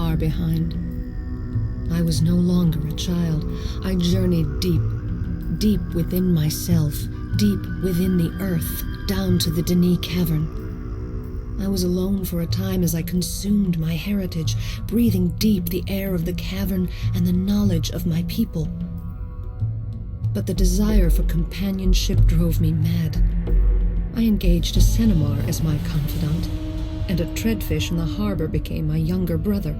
far behind. I was no longer a child. I journeyed deep, deep within myself, deep within the earth, down to the Denis cavern. I was alone for a time as I consumed my heritage, breathing deep the air of the cavern and the knowledge of my people. But the desire for companionship drove me mad. I engaged a Cenomar as my confidant, and a treadfish in the harbor became my younger brother.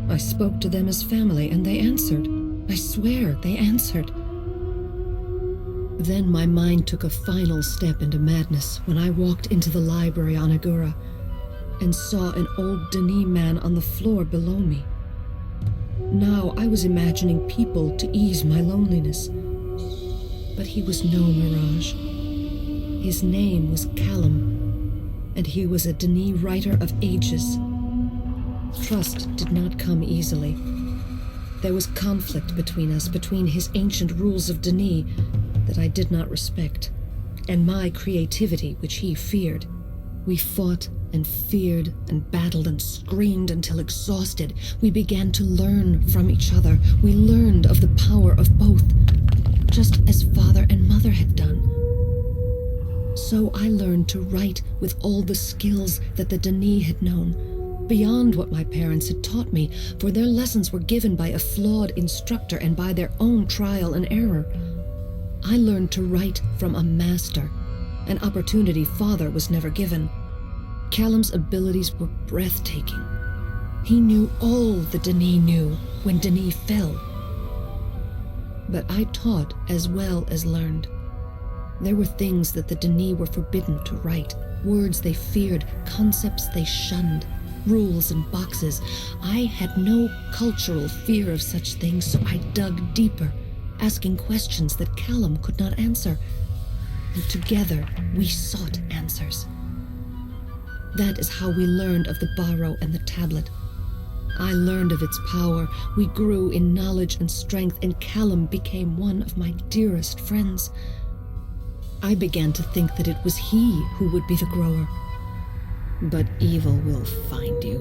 I spoke to them as family, and they answered. I swear, they answered. Then my mind took a final step into madness when I walked into the library on Agura and saw an old Denis man on the floor below me. Now I was imagining people to ease my loneliness. But he was no mirage. His name was Callum, and he was a Denis writer of ages. Trust did not come easily. There was conflict between us, between his ancient rules of Denis that I did not respect, and my creativity, which he feared. We fought and feared and battled and screamed until exhausted. We began to learn from each other. We learned of the power of both, just as father and mother had done. So I learned to write with all the skills that the Denis had known, beyond what my parents had taught me, for their lessons were given by a flawed instructor and by their own trial and error. I learned to write from a master, an opportunity father was never given. Callum's abilities were breathtaking. He knew all the Denis knew when Denis fell. But I taught as well as learned. There were things that the Denis were forbidden to write, words they feared, concepts they shunned, rules and boxes. I had no cultural fear of such things, so I dug deeper, asking questions that Callum could not answer. And together we sought answers. That is how we learned of the barrow and the tablet. I learned of its power. We grew in knowledge and strength, and Callum became one of my dearest friends. I began to think that it was he who would be the grower. But evil will find you,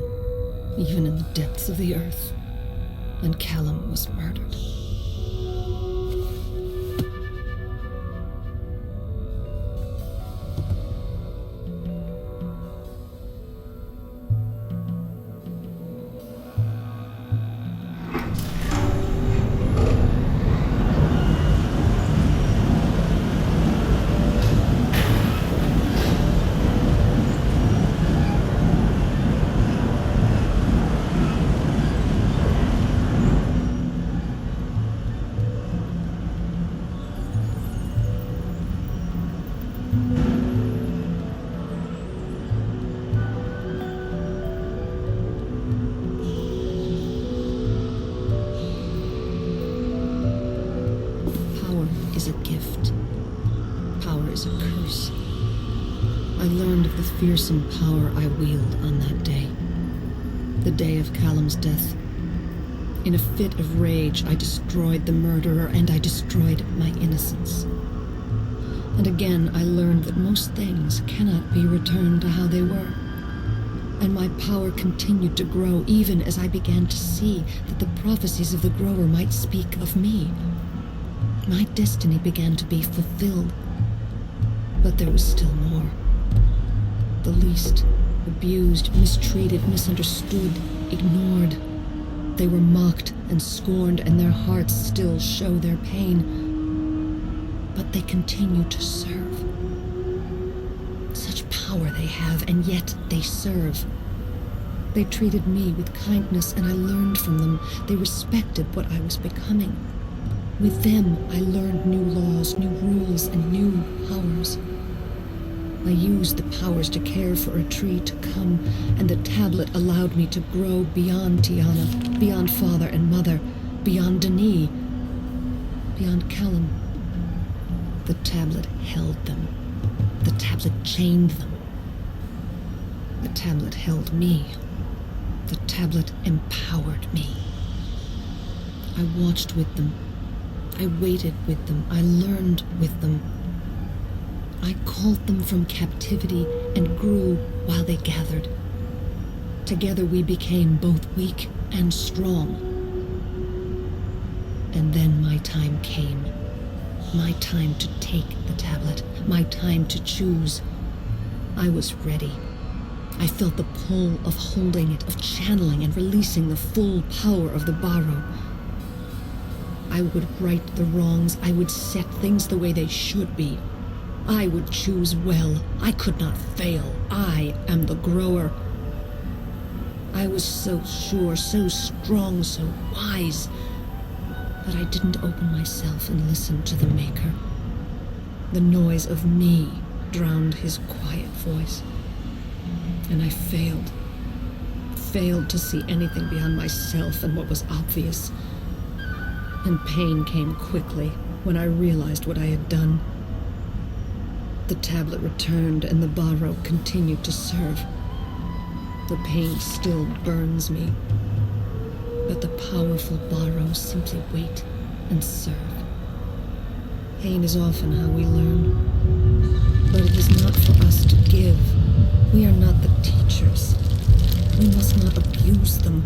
even in the depths of the earth. And Callum was murdered. Is a gift. Power is a curse. I learned of the fearsome power I wield on that day. The day of Callum's death. In a fit of rage, I destroyed the murderer, and I destroyed my innocence. And again, I learned that most things cannot be returned to how they were. And my power continued to grow, even as I began to see that the prophecies of the grower might speak of me. My destiny began to be fulfilled, but there was still more. The least, abused, mistreated, misunderstood, ignored. They were mocked and scorned, and their hearts still show their pain. But they continue to serve. Such power they have, and yet they serve. They treated me with kindness, and I learned from them. They respected what I was becoming. With them, I learned new laws, new rules, and new powers. I used the powers to care for a tree to come, and the tablet allowed me to grow beyond Tiana, beyond father and mother, beyond Denis, beyond Callum. The tablet held them. The tablet chained them. The tablet held me. The tablet empowered me. I watched with them. I waited with them. I learned with them. I called them from captivity and grew while they gathered. Together we became both weak and strong. And then my time came. My time to take the tablet. My time to choose. I was ready. I felt the pull of holding it, of channeling and releasing the full power of the Barrow. I would right the wrongs. I would set things the way they should be. I would choose well. I could not fail. I am the grower. I was so sure, so strong, so wise, but I didn't open myself and listen to the Maker. The noise of me drowned his quiet voice, and I failed to see anything beyond myself and what was obvious. And pain came quickly when I realized what I had done. The tablet returned and the Barrow continued to serve. The pain still burns me, but the powerful Barrows simply wait and serve. Pain is often how we learn, but it is not for us to give. We are not the teachers. We must not abuse them.